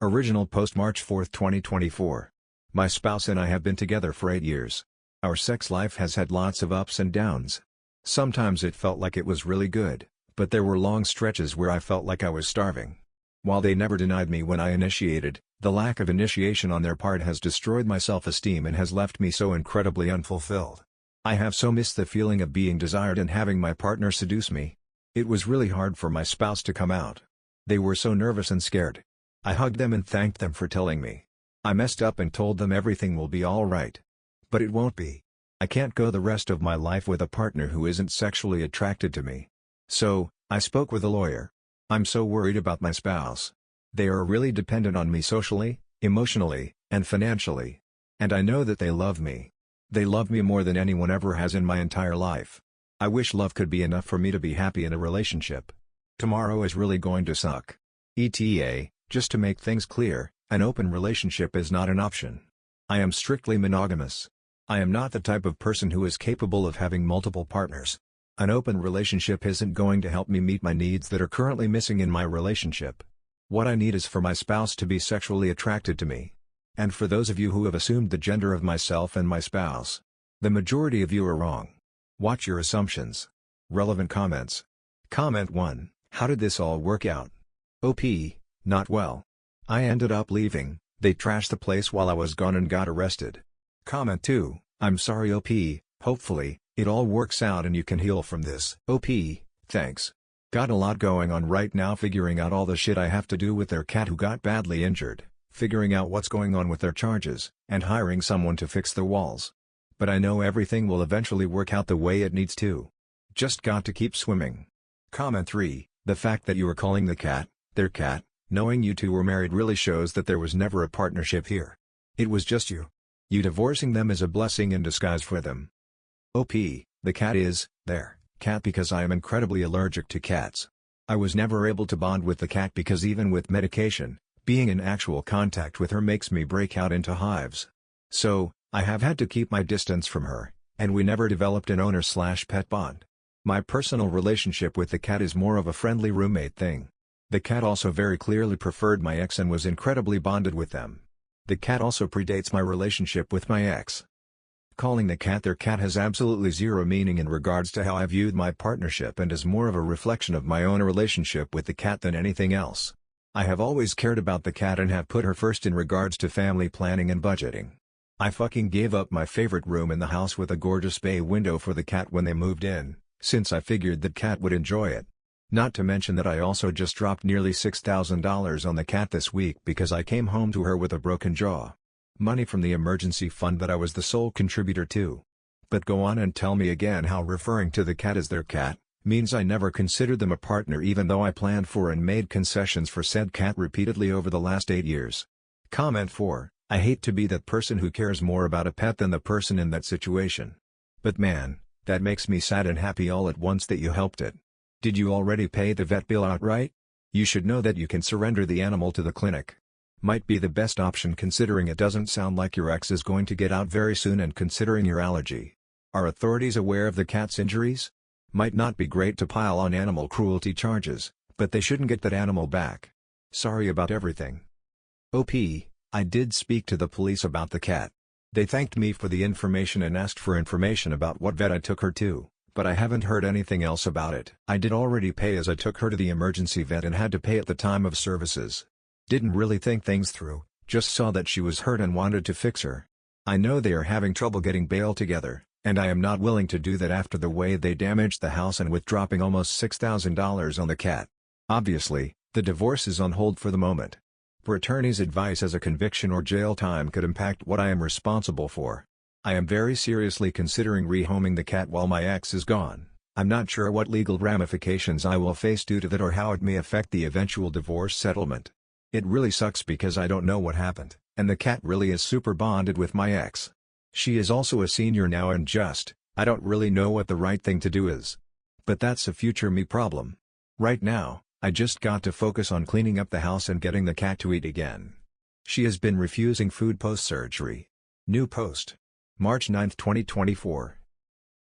Original post March 4, 2024. My spouse and I have been together for 8 years. Our sex life has had lots of ups and downs. Sometimes it felt like it was really good, but there were long stretches where I felt like I was starving. While they never denied me when I initiated, the lack of initiation on their part has destroyed my self-esteem and has left me so incredibly unfulfilled. I have so missed the feeling of being desired and having my partner seduce me. It was really hard for my spouse to come out. They were so nervous and scared. I hugged them and thanked them for telling me. I messed up and told them everything will be alright. But it won't be. I can't go the rest of my life with a partner who isn't sexually attracted to me. So, I spoke with a lawyer. I'm so worried about my spouse. They are really dependent on me socially, emotionally, and financially. And I know that they love me. They love me more than anyone ever has in my entire life. I wish love could be enough for me to be happy in a relationship. Tomorrow is really going to suck. ETA, just to make things clear, an open relationship is not an option. I am strictly monogamous. I am not the type of person who is capable of having multiple partners. An open relationship isn't going to help me meet my needs that are currently missing in my relationship. What I need is for my spouse to be sexually attracted to me. And for those of you who have assumed the gender of myself and my spouse, the majority of you are wrong. Watch your assumptions. Relevant comments. Comment 1. How did this all work out? OP. Not well. I ended up leaving, they trashed the place while I was gone and got arrested. Comment 2. I'm sorry OP, hopefully, it all works out and you can heal from this. OP, thanks. Got a lot going on right now, figuring out all the shit I have to do with their cat who got badly injured, figuring out what's going on with their charges, and hiring someone to fix the walls. But I know everything will eventually work out the way it needs to. Just got to keep swimming. Comment 3. The fact that you are calling the cat, their cat, knowing you two were married really shows that there was never a partnership here. It was just you. You divorcing them is a blessing in disguise for them. OP, the cat is, their cat because I am incredibly allergic to cats. I was never able to bond with the cat because even with medication, being in actual contact with her makes me break out into hives. So, I have had to keep my distance from her, and we never developed an owner/pet bond. My personal relationship with the cat is more of a friendly roommate thing. The cat also very clearly preferred my ex and was incredibly bonded with them. The cat also predates my relationship with my ex. Calling the cat their cat has absolutely zero meaning in regards to how I viewed my partnership and is more of a reflection of my own relationship with the cat than anything else. I have always cared about the cat and have put her first in regards to family planning and budgeting. I fucking gave up my favorite room in the house with a gorgeous bay window for the cat when they moved in, since I figured that cat would enjoy it. Not to mention that I also just dropped nearly $6,000 on the cat this week because I came home to her with a broken jaw. Money from the emergency fund that I was the sole contributor to. But go on and tell me again how referring to the cat as their cat means I never considered them a partner even though I planned for and made concessions for said cat repeatedly over the last 8 years. Comment 4. I hate to be that person who cares more about a pet than the person in that situation. But man, that makes me sad and happy all at once that you helped it. Did you already pay the vet bill outright? You should know that you can surrender the animal to the clinic. Might be the best option considering it doesn't sound like your ex is going to get out very soon and considering your allergy. Are authorities aware of the cat's injuries? Might not be great to pile on animal cruelty charges, but they shouldn't get that animal back. Sorry about everything. OP, I did speak to the police about the cat. They thanked me for the information and asked for information about what vet I took her to. But I haven't heard anything else about it. I did already pay as I took her to the emergency vet and had to pay at the time of services. Didn't really think things through, just saw that she was hurt and wanted to fix her. I know they are having trouble getting bail together, and I am not willing to do that after the way they damaged the house and with dropping almost $6,000 on the cat. Obviously, the divorce is on hold for the moment. For attorney's advice as a conviction or jail time could impact what I am responsible for. I am very seriously considering rehoming the cat while my ex is gone. I'm not sure what legal ramifications I will face due to that or how it may affect the eventual divorce settlement. It really sucks because I don't know what happened, and the cat really is super bonded with my ex. She is also a senior now and I don't really know what the right thing to do is. But that's a future me problem. Right now, I just got to focus on cleaning up the house and getting the cat to eat again. She has been refusing food post-surgery. New post. March 9, 2024.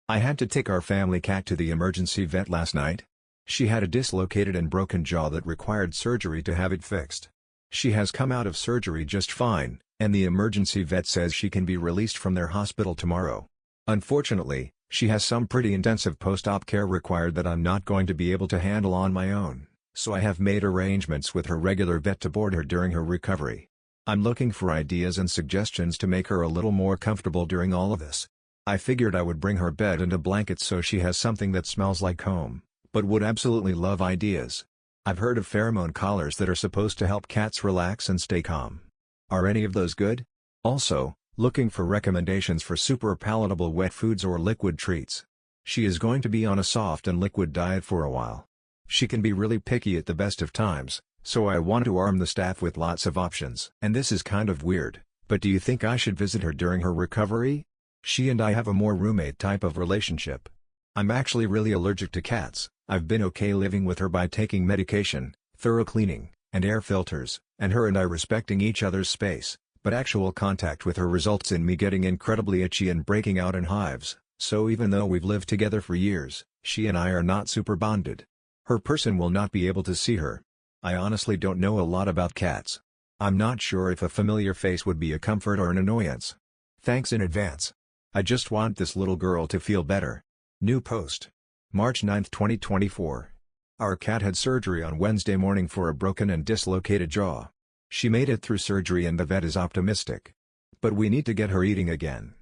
I had to take our family cat to the emergency vet last night. She had a dislocated and broken jaw that required surgery to have it fixed. She has come out of surgery just fine, and the emergency vet says she can be released from their hospital tomorrow. Unfortunately, she has some pretty intensive post-op care required that I'm not going to be able to handle on my own, so I have made arrangements with her regular vet to board her during her recovery. I'm looking for ideas and suggestions to make her a little more comfortable during all of this. I figured I would bring her bed and a blanket so she has something that smells like home, but would absolutely love ideas. I've heard of pheromone collars that are supposed to help cats relax and stay calm. Are any of those good? Also, looking for recommendations for super palatable wet foods or liquid treats. She is going to be on a soft and liquid diet for a while. She can be really picky at the best of times, so I want to arm the staff with lots of options. And this is kind of weird, but do you think I should visit her during her recovery? She and I have a more roommate type of relationship. I'm actually really allergic to cats. I've been okay living with her by taking medication, thorough cleaning, and air filters, and her and I respecting each other's space, but actual contact with her results in me getting incredibly itchy and breaking out in hives, so even though we've lived together for years, she and I are not super bonded. Her person will not be able to see her. I honestly don't know a lot about cats. I'm not sure if a familiar face would be a comfort or an annoyance. Thanks in advance. I just want this little girl to feel better. New post. March 9, 2024. Our cat had surgery on Wednesday morning for a broken and dislocated jaw. She made it through surgery and the vet is optimistic. But we need to get her eating again.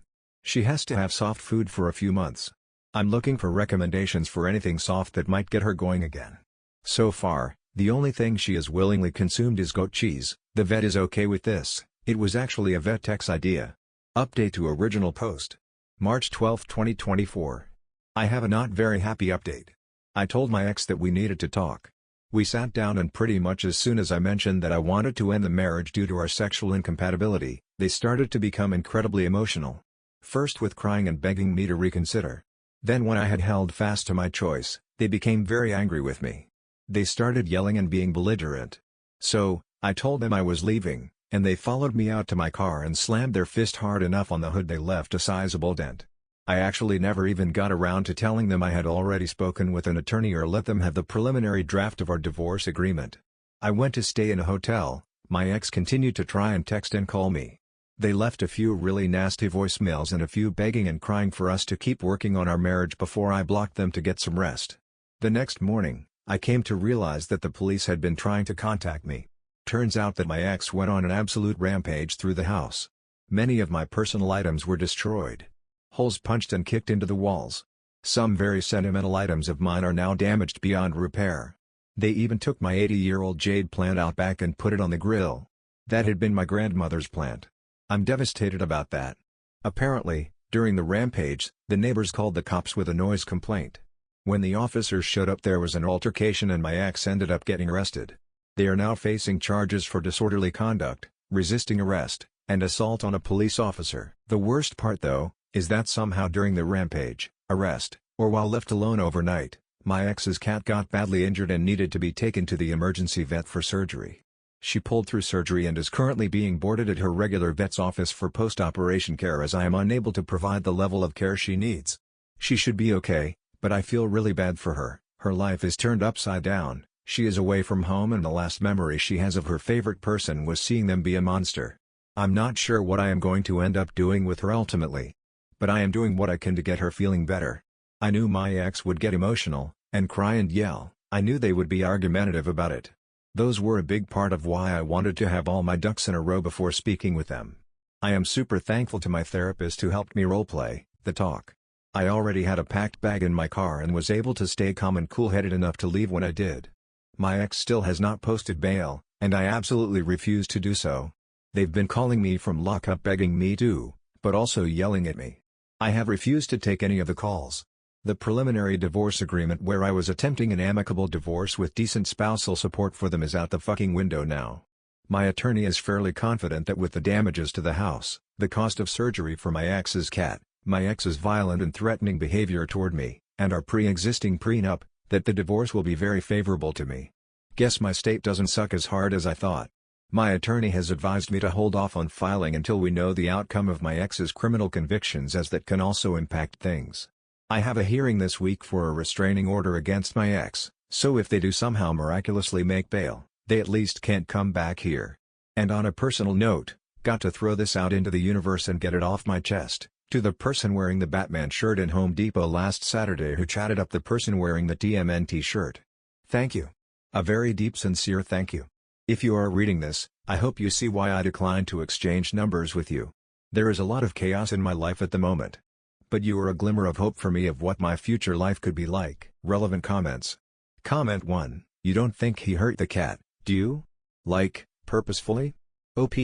She has to have soft food for a few months. I'm looking for recommendations for anything soft that might get her going again. So far, the only thing she has willingly consumed is goat cheese. The vet is okay with this. It was actually a vet tech's idea. Update to original post. March 12, 2024. I have a not very happy update. I told my ex that we needed to talk. We sat down and pretty much as soon as I mentioned that I wanted to end the marriage due to our sexual incompatibility, they started to become incredibly emotional. First with crying and begging me to reconsider. Then when I had held fast to my choice, they became very angry with me. They started yelling and being belligerent. So, I told them I was leaving, and they followed me out to my car and slammed their fist hard enough on the hood they left a sizable dent. I actually never even got around to telling them I had already spoken with an attorney or let them have the preliminary draft of our divorce agreement. I went to stay in a hotel. My ex continued to try and text and call me. They left a few really nasty voicemails and a few begging and crying for us to keep working on our marriage before I blocked them to get some rest. The next morning, I came to realize that the police had been trying to contact me. Turns out that my ex went on an absolute rampage through the house. Many of my personal items were destroyed. Holes punched and kicked into the walls. Some very sentimental items of mine are now damaged beyond repair. They even took my 80-year-old jade plant out back and put it on the grill. That had been my grandmother's plant. I'm devastated about that. Apparently, during the rampage, the neighbors called the cops with a noise complaint. When the officers showed up there was an altercation and my ex ended up getting arrested. They are now facing charges for disorderly conduct, resisting arrest, and assault on a police officer. The worst part though, is that somehow during the rampage, arrest, or while left alone overnight, my ex's cat got badly injured and needed to be taken to the emergency vet for surgery. She pulled through surgery and is currently being boarded at her regular vet's office for post-operation care as I am unable to provide the level of care she needs. She should be okay, but I feel really bad for her. Her life is turned upside down, she is away from home and the last memory she has of her favorite person was seeing them be a monster. I'm not sure what I am going to end up doing with her ultimately. But I am doing what I can to get her feeling better. I knew my ex would get emotional, and cry and yell. I knew they would be argumentative about it. Those were a big part of why I wanted to have all my ducks in a row before speaking with them. I am super thankful to my therapist who helped me roleplay the talk. I already had a packed bag in my car and was able to stay calm and cool-headed enough to leave when I did. My ex still has not posted bail, and I absolutely refuse to do so. They've been calling me from lockup begging me to, but also yelling at me. I have refused to take any of the calls. The preliminary divorce agreement where I was attempting an amicable divorce with decent spousal support for them is out the fucking window now. My attorney is fairly confident that with the damages to the house, the cost of surgery for my ex's cat, my ex's violent and threatening behavior toward me, and our pre-existing prenup, that the divorce will be very favorable to me. Guess my state doesn't suck as hard as I thought. My attorney has advised me to hold off on filing until we know the outcome of my ex's criminal convictions as that can also impact things. I have a hearing this week for a restraining order against my ex, so if they do somehow miraculously make bail, they at least can't come back here. And on a personal note, got to throw this out into the universe and get it off my chest, to the person wearing the Batman shirt in Home Depot last Saturday who chatted up the person wearing the TMNT shirt. Thank you. A very deep sincere thank you. If you are reading this, I hope you see why I declined to exchange numbers with you. There is a lot of chaos in my life at the moment. But you are a glimmer of hope for me of what my future life could be like. Relevant comments. Comment 1. You don't think he hurt the cat, do you? Like, purposefully? OP,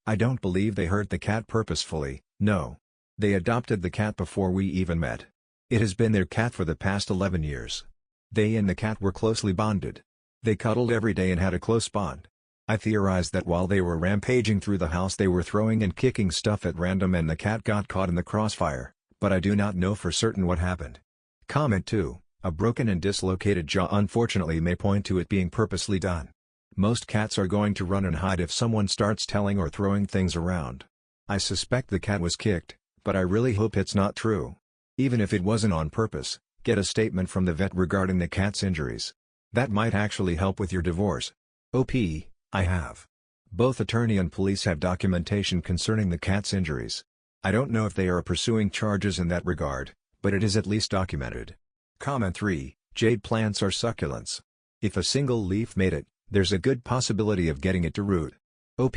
I don't believe they hurt the cat purposefully, no. They adopted the cat before we even met. It has been their cat for the past 11 years. They and the cat were closely bonded. They cuddled every day and had a close bond. I theorized that while they were rampaging through the house they were throwing and kicking stuff at random and the cat got caught in the crossfire, but I do not know for certain what happened. Comment 2. A broken and dislocated jaw unfortunately may point to it being purposely done. Most cats are going to run and hide if someone starts telling or throwing things around. I suspect the cat was kicked, but I really hope it's not true. Even if it wasn't on purpose, get a statement from the vet regarding the cat's injuries. That might actually help with your divorce. OP, I have. Both attorney and police have documentation concerning the cat's injuries. I don't know if they are pursuing charges in that regard, but it is at least documented. Comment 3. Jade plants are succulents. If a single leaf made it, there's a good possibility of getting it to root. OP,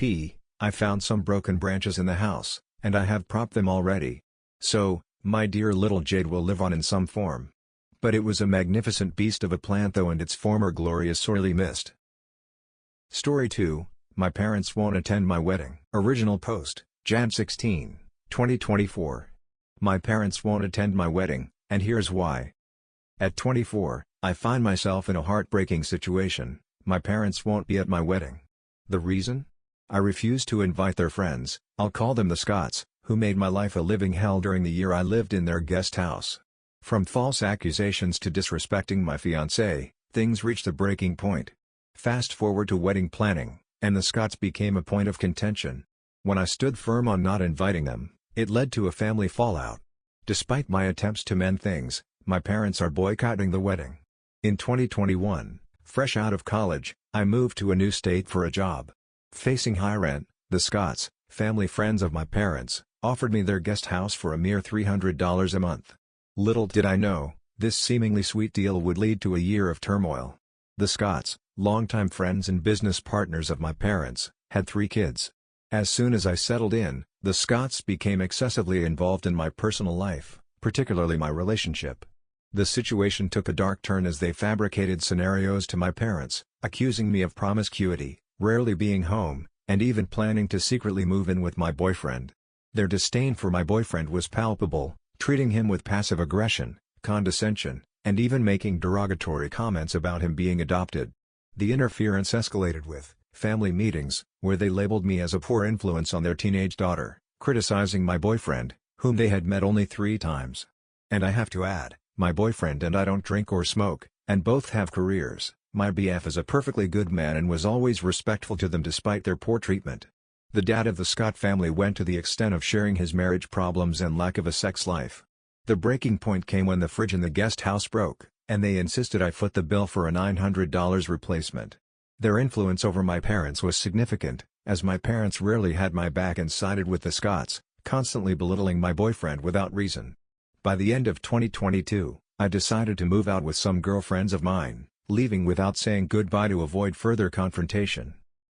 I found some broken branches in the house, and I have propped them already. So, my dear little jade will live on in some form. But it was a magnificent beast of a plant though, and its former glory is sorely missed. Story 2, My parents won't attend my wedding. Original post, Jan 16, 2024. My parents won't attend my wedding, and here's why. At 24, I find myself in a heartbreaking situation. My parents won't be at my wedding. The reason? I refuse to invite their friends, I'll call them the Scots, who made my life a living hell during the year I lived in their guest house. From false accusations to disrespecting my fiancée, things reached a breaking point. Fast forward to wedding planning, and the Scots became a point of contention. When I stood firm on not inviting them, it led to a family fallout. Despite my attempts to mend things, my parents are boycotting the wedding. In 2021, fresh out of college, I moved to a new state for a job. Facing high rent, the Scots, family friends of my parents, offered me their guest house for a mere $300 a month. Little did I know, this seemingly sweet deal would lead to a year of turmoil. The Scots, longtime friends and business partners of my parents, had 3 kids. As soon as I settled in, the Scots became excessively involved in my personal life, particularly my relationship. The situation took a dark turn as they fabricated scenarios to my parents, accusing me of promiscuity, rarely being home, and even planning to secretly move in with my boyfriend. Their disdain for my boyfriend was palpable, treating him with passive aggression, condescension, and even making derogatory comments about him being adopted. The interference escalated with family meetings, where they labeled me as a poor influence on their teenage daughter, criticizing my boyfriend, whom they had met only 3 times. And I have to add, my boyfriend and I don't drink or smoke, and both have careers. My BF is a perfectly good man and was always respectful to them despite their poor treatment. The dad of the Scott family went to the extent of sharing his marriage problems and lack of a sex life. The breaking point came when the fridge in the guest house broke, and they insisted I foot the bill for a $900 replacement. Their influence over my parents was significant, as my parents rarely had my back and sided with the Scots, constantly belittling my boyfriend without reason. By the end of 2022, I decided to move out with some girlfriends of mine, leaving without saying goodbye to avoid further confrontation.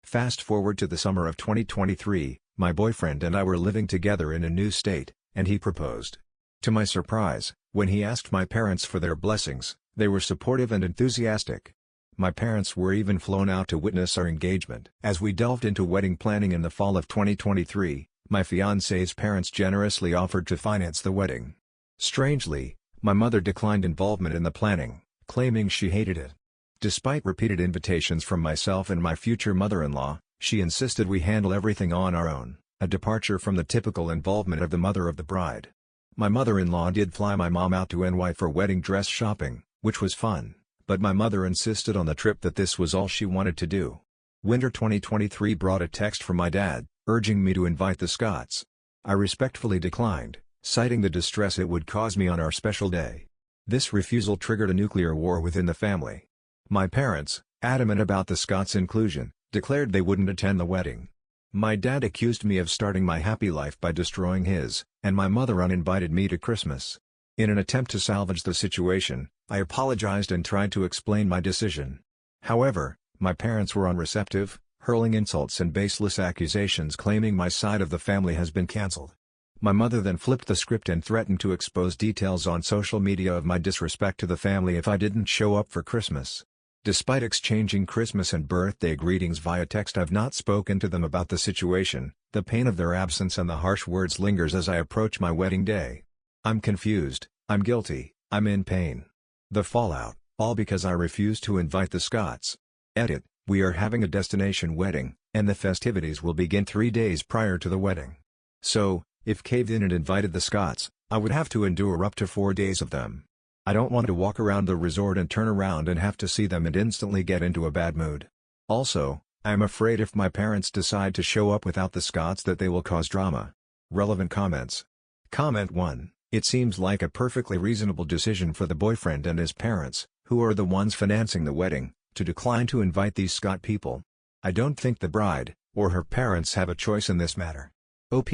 Fast forward to the summer of 2023, my boyfriend and I were living together in a new state, and he proposed. To my surprise, when he asked my parents for their blessings, they were supportive and enthusiastic. My parents were even flown out to witness our engagement. As we delved into wedding planning in the fall of 2023, my fiancé's parents generously offered to finance the wedding. Strangely, my mother declined involvement in the planning, claiming she hated it. Despite repeated invitations from myself and my future mother-in-law, she insisted we handle everything on our own, a departure from the typical involvement of the mother of the bride. My mother-in-law did fly my mom out to NY for wedding dress shopping, which was fun, but my mother insisted on the trip that this was all she wanted to do. Winter 2023 brought a text from my dad, urging me to invite the Scots. I respectfully declined, citing the distress it would cause me on our special day. This refusal triggered a nuclear war within the family. My parents, adamant about the Scots' inclusion, declared they wouldn't attend the wedding. My dad accused me of starting my happy life by destroying his, and my mother uninvited me to Christmas. In an attempt to salvage the situation, I apologized and tried to explain my decision. However, my parents were unreceptive, hurling insults and baseless accusations claiming my side of the family has been cancelled. My mother then flipped the script and threatened to expose details on social media of my disrespect to the family if I didn't show up for Christmas. Despite exchanging Christmas and birthday greetings via text, I've not spoken to them about the situation. The pain of their absence and the harsh words lingers as I approach my wedding day. I'm confused, I'm guilty, I'm in pain. The fallout, all because I refused to invite the Scotts. Edit: we are having a destination wedding, and the festivities will begin 3 days prior to the wedding. So, if caved in and invited the Scotts, I would have to endure up to 4 days of them. I don't want to walk around the resort and turn around and have to see them and instantly get into a bad mood. Also, I am afraid if my parents decide to show up without the Scotts that they will cause drama. Relevant comments. Comment 1. It seems like a perfectly reasonable decision for the boyfriend and his parents, who are the ones financing the wedding, to decline to invite these Scott people. I don't think the bride, or her parents have a choice in this matter. OP.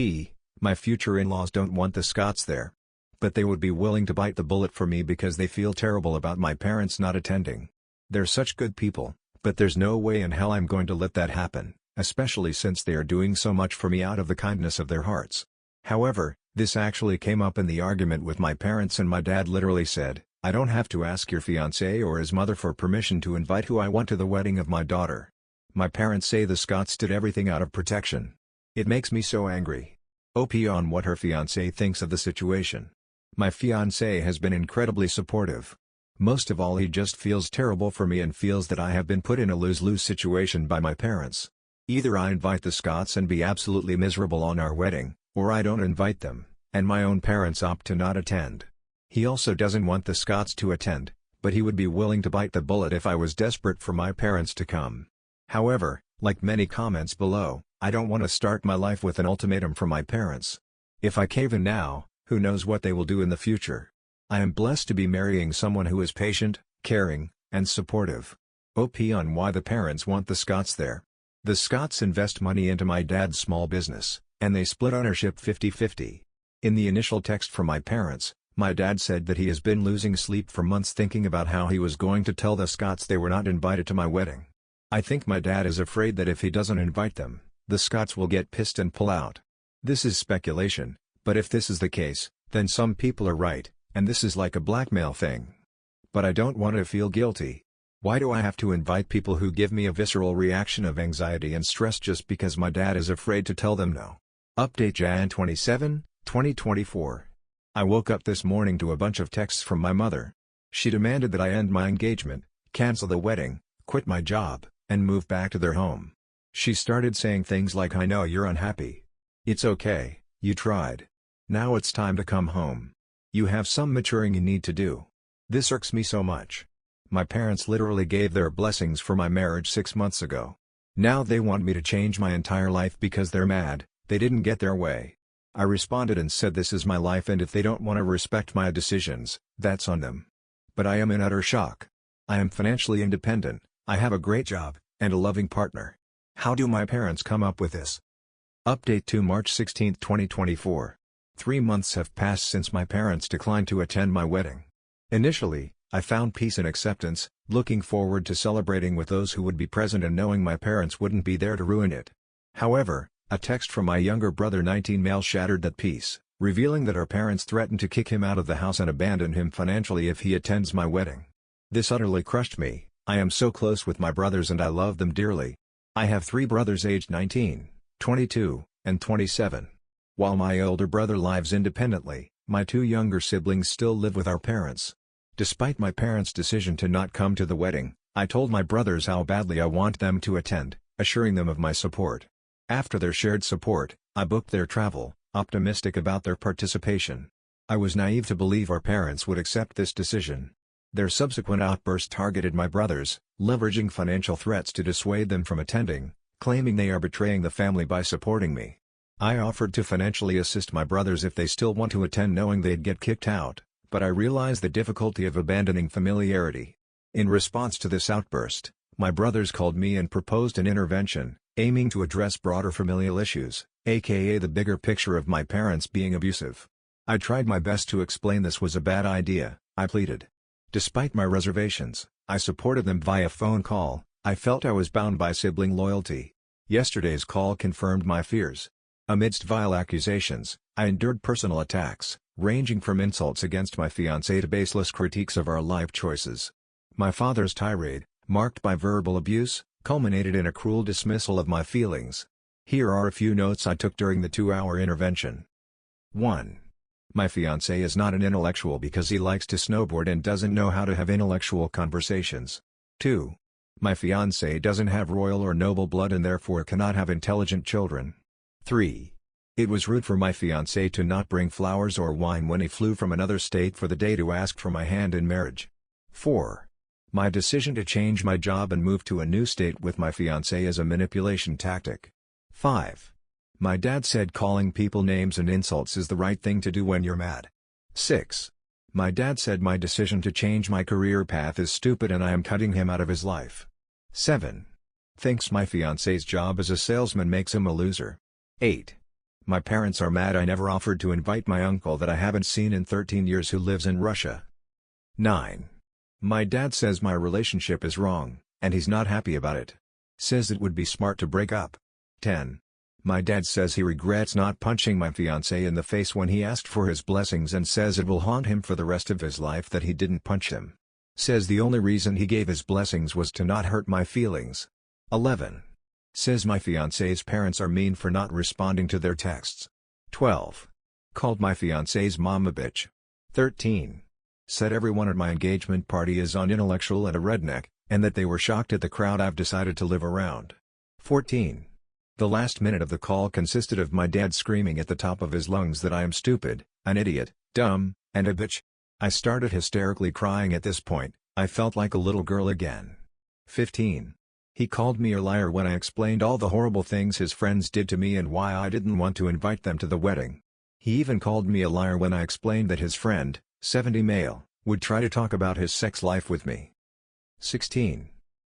My future in-laws don't want the Scotts there. But they would be willing to bite the bullet for me because they feel terrible about my parents not attending. They're such good people, but there's no way in hell I'm going to let that happen, especially since they are doing so much for me out of the kindness of their hearts. However, this actually came up in the argument with my parents, and my dad literally said, "I don't have to ask your fiancé or his mother for permission to invite who I want to the wedding of my daughter." My parents say the Scotts did everything out of protection. It makes me so angry. OP on what her fiancé thinks of the situation. My fiancé has been incredibly supportive. Most of all, he just feels terrible for me and feels that I have been put in a lose-lose situation by my parents. Either I invite the Scotts and be absolutely miserable on our wedding, or I don't invite them, and my own parents opt to not attend. He also doesn't want the Scotts to attend, but he would be willing to bite the bullet if I was desperate for my parents to come. However, like many comments below, I don't want to start my life with an ultimatum from my parents. If I cave in now, who knows what they will do in the future. I am blessed to be marrying someone who is patient, caring, and supportive. OP on why the parents want the Scotts there. The Scotts invest money into my dad's small business, and they split ownership 50-50. In the initial text from my parents, my dad said that he has been losing sleep for months thinking about how he was going to tell the Scotts they were not invited to my wedding. I think my dad is afraid that if he doesn't invite them, the Scotts will get pissed and pull out. This is speculation. But if this is the case, then some people are right, and this is like a blackmail thing. But I don't want to feel guilty. Why do I have to invite people who give me a visceral reaction of anxiety and stress just because my dad is afraid to tell them no? Update Jan 27, 2024. I woke up this morning to a bunch of texts from my mother. She demanded that I end my engagement, cancel the wedding, quit my job, and move back to their home. She started saying things like, "I know you're unhappy. It's okay, you tried. Now it's time to come home. You have some maturing you need to do." This irks me so much. My parents literally gave their blessings for my marriage 6 months ago. Now they want me to change my entire life because they're mad they didn't get their way. I responded and said this is my life, and if they don't want to respect my decisions, that's on them. But I am in utter shock. I am financially independent, I have a great job, and a loving partner. How do my parents come up with this? Update to March 16, 2024. 3 months have passed since my parents declined to attend my wedding. Initially, I found peace and acceptance, looking forward to celebrating with those who would be present and knowing my parents wouldn't be there to ruin it. However, a text from my younger brother 19 male shattered that peace, revealing that our parents threatened to kick him out of the house and abandon him financially if he attends my wedding. This utterly crushed me. I am so close with my brothers and I love them dearly. I have 3 brothers aged 19, 22, and 27. While my older brother lives independently, my 2 younger siblings still live with our parents. Despite my parents' decision to not come to the wedding, I told my brothers how badly I want them to attend, assuring them of my support. After their shared support, I booked their travel, optimistic about their participation. I was naive to believe our parents would accept this decision. Their subsequent outburst targeted my brothers, leveraging financial threats to dissuade them from attending, claiming they are betraying the family by supporting me. I offered to financially assist my brothers if they still want to attend, knowing they'd get kicked out, but I realized the difficulty of abandoning familiarity. In response to this outburst, my brothers called me and proposed an intervention, aiming to address broader familial issues, aka the bigger picture of my parents being abusive. I tried my best to explain this was a bad idea, I pleaded. Despite my reservations, I supported them via phone call. I felt I was bound by sibling loyalty. Yesterday's call confirmed my fears. Amidst vile accusations, I endured personal attacks, ranging from insults against my fiancé to baseless critiques of our life choices. My father's tirade, marked by verbal abuse, culminated in a cruel dismissal of my feelings. Here are a few notes I took during the 2-hour intervention. 1. My fiancé is not an intellectual because he likes to snowboard and doesn't know how to have intellectual conversations. 2. My fiancé doesn't have royal or noble blood and therefore cannot have intelligent children. 3. It was rude for my fiancé to not bring flowers or wine when he flew from another state for the day to ask for my hand in marriage. 4. My decision to change my job and move to a new state with my fiancé is a manipulation tactic. 5. My dad said calling people names and insults is the right thing to do when you're mad. 6. My dad said my decision to change my career path is stupid and I am cutting him out of his life. 7. Thinks my fiancé's job as a salesman makes him a loser. 8. My parents are mad I never offered to invite my uncle that I haven't seen in 13 years who lives in Russia. 9. My dad says my relationship is wrong, and he's not happy about it. Says it would be smart to break up. 10. My dad says he regrets not punching my fiancé in the face when he asked for his blessings and says it will haunt him for the rest of his life that he didn't punch him. Says the only reason he gave his blessings was to not hurt my feelings. 11. Says my fiancé's parents are mean for not responding to their texts. 12. Called my fiancé's mom a bitch. 13. Said everyone at my engagement party is unintellectual and a redneck, and that they were shocked at the crowd I've decided to live around. 14. The last minute of the call consisted of my dad screaming at the top of his lungs that I am stupid, an idiot, dumb, and a bitch. I started hysterically crying at this point. I felt like a little girl again. 15. He called me a liar when I explained all the horrible things his friends did to me and why I didn't want to invite them to the wedding. He even called me a liar when I explained that his friend, 70 male, would try to talk about his sex life with me. 16.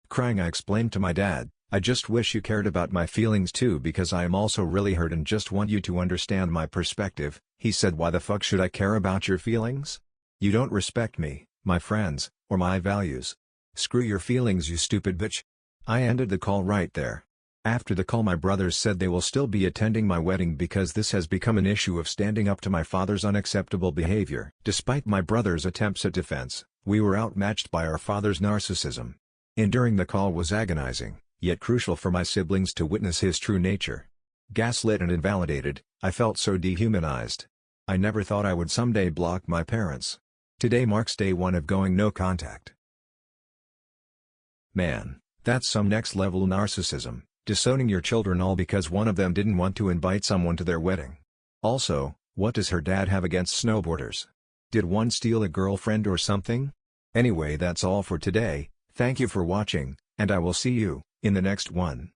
Crying I explained to my dad, I just wish you cared about my feelings too because I am also really hurt and just want you to understand my perspective. He said, why the fuck should I care about your feelings? You don't respect me, my friends, or my values. Screw your feelings, you stupid bitch. I ended the call right there. After the call my brothers said they will still be attending my wedding because this has become an issue of standing up to my father's unacceptable behavior. Despite my brother's attempts at defense, we were outmatched by our father's narcissism. Enduring the call was agonizing, yet crucial for my siblings to witness his true nature. Gaslit and invalidated, I felt so dehumanized. I never thought I would someday block my parents. Today marks day one of going no contact. Man, that's some next level narcissism. Disowning your children all because one of them didn't want to invite someone to their wedding. Also, what does her dad have against snowboarders? Did one steal a girlfriend or something? Anyway, that's all for today. Thank you for watching, and I will see you in the next one.